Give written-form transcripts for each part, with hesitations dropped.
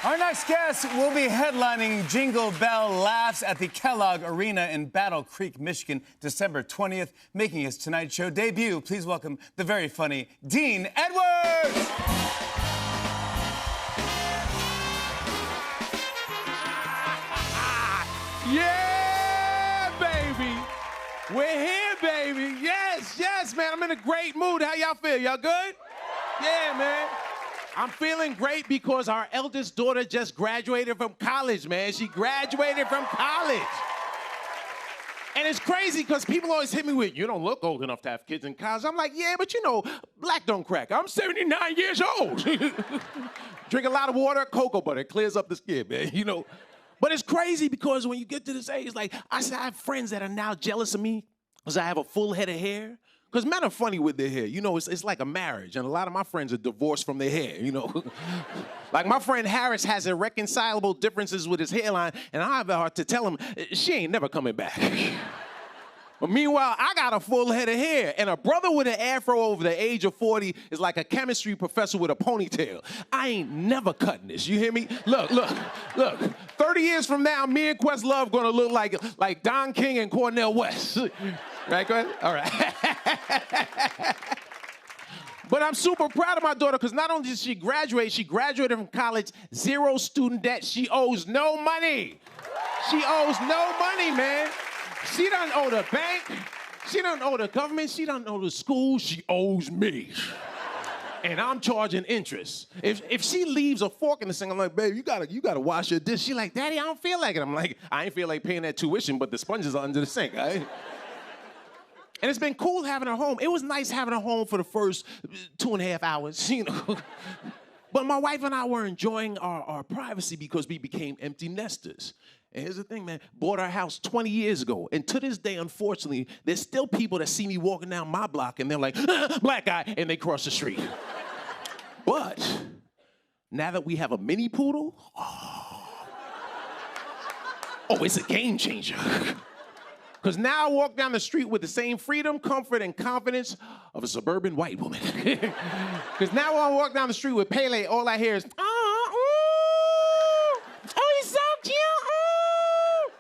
Our next guest will be headlining Jingle Bell Laughs at the Kellogg Arena in Battle Creek, Michigan, December 20th, making his Tonight Show debut. Please welcome the very funny Dean Edwards! Yeah, baby! We're here, baby! Yes, man, I'm in a great mood. How y'all feel? Y'all good? Yeah, man. I'm feeling great because our eldest daughter just graduated from college, man. She graduated from college. And it's crazy because people always hit me with, you don't look old enough to have kids in college. I'm like, yeah, but you know, black don't crack. I'm 79 years old. Drink a lot of water, cocoa butter. It clears up the skin, man, you know. But it's crazy because when you get to this age, like, I have friends that are now jealous of me because I have a full head of hair. Because men are funny with their hair. You know, it's like a marriage. And a lot of my friends are divorced from their hair, you know. Like my friend Harris has irreconcilable differences with his hairline, and I have a heart to tell him, she ain't never coming back. But meanwhile, I got a full head of hair, and a brother with an afro over the age of 40 is like a chemistry professor with a ponytail. I ain't never cutting this, you hear me? Look. 30 years from now, me and Questlove gonna look like Don King and Cornel West. Right, Quest? All right. But I'm super proud of my daughter because not only did she graduated from college, 0 student debt. She owes no money. She owes no money, man. She doesn't owe the bank. She doesn't owe the government. She doesn't owe the school. She owes me. And I'm charging interest. If she leaves a fork in the sink, I'm like, babe, you gotta wash your dish. She like, Daddy, I don't feel like it. I'm like, I ain't feel like paying that tuition, but the sponges are under the sink, all right? And it's been cool having her home. It was nice having her home for the first 2.5 hours, you know. But my wife and I were enjoying our privacy because we became empty nesters. And here's the thing, man. Bought our house 20 years ago. And to this day, unfortunately, there's still people that see me walking down my block and they're like, black guy, and they cross the street. But now that we have a mini poodle, it's a game changer. Because now I walk down the street with the same freedom, comfort, and confidence of a suburban white woman. Because now when I walk down the street with Pele, all I hear is, oh, he's so cute, oh,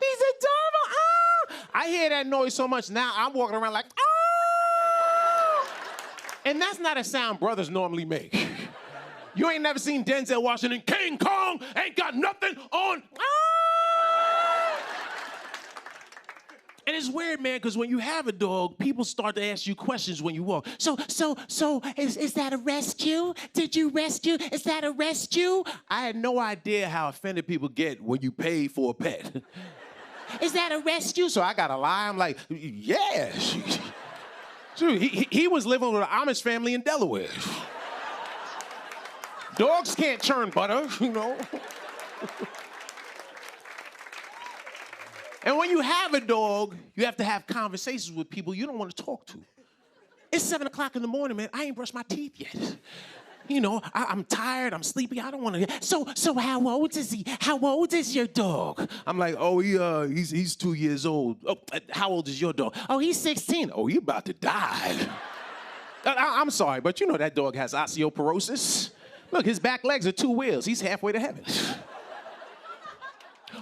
he's adorable, oh. I hear that noise so much now, I'm walking around like, oh. And that's not a sound brothers normally make. You ain't never seen Denzel Washington, King Kong ain't got nothing on, And it's weird, man, because when you have a dog, people start to ask you questions when you walk. So, is that a rescue? Did you rescue? Is that a rescue? I had no idea how offended people get when you pay for a pet. Is that a rescue? So I got to lie. I'm like, yeah. He was living with an Amish family in Delaware. Dogs can't churn butter, you know. And when you have a dog, you have to have conversations with people you don't want to talk to. It's 7 o'clock in the morning, man. I ain't brushed my teeth yet. You know, I'm tired, I'm sleepy, I don't want to. So how old is he? How old is your dog? I'm like, he's 2 years old. Oh, how old is your dog? Oh, he's 16. Oh, you about to die. I'm sorry, but you know that dog has osteoporosis. Look, his back legs are 2 wheels. He's halfway to heaven.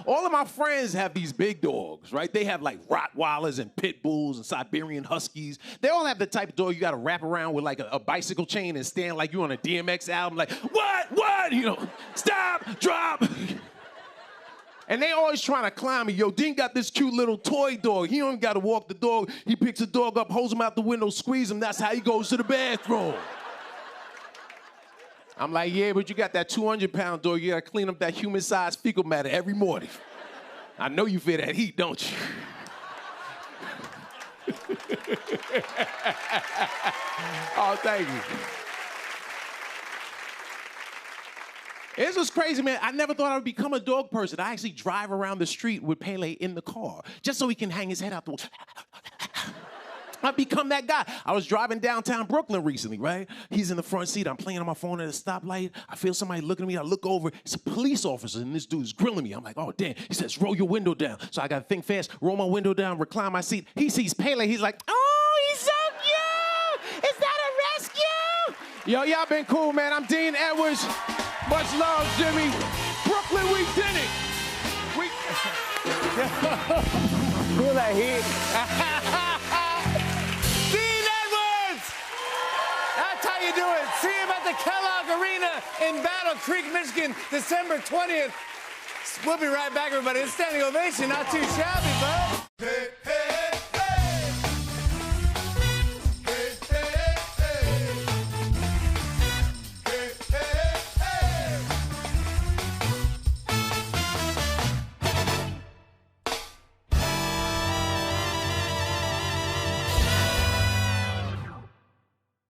All of my friends have these big dogs, right? They have like Rottweilers and Pit Bulls and Siberian Huskies. They all have the type of dog you gotta wrap around with like a bicycle chain and stand like you on a DMX album, like, what? You know, stop, drop. And they always trying to climb me. Yo, Dean got this cute little toy dog. He don't gotta walk the dog. He picks the dog up, holds him out the window, squeeze him. That's how he goes to the bathroom. I'm like, yeah, but you got that 200-pound dog. You gotta clean up that human-sized fecal matter every morning. I know you feel that heat, don't you? Oh, thank you. This was crazy, man. I never thought I would become a dog person. I actually drive around the street with Pele in the car, just so he can hang his head out the window. I've become that guy. I was driving downtown Brooklyn recently, right? He's in the front seat. I'm playing on my phone at a stoplight. I feel somebody looking at me. I look over. It's a police officer, and this dude's grilling me. I'm like, oh, damn. He says, roll your window down. So I got to think fast, roll my window down, recline my seat. He sees Pele. He's like, oh, he's so cute. Is that a rescue? Yo, y'all been cool, man. I'm Dean Edwards. Much love, Jimmy. Brooklyn, we did it. Feel that heat? Dean Edwards! That's how you do it. See him at the Kellogg Arena in Battle Creek, Michigan, December 20th. We'll be right back, everybody. It's standing ovation, not too shabby.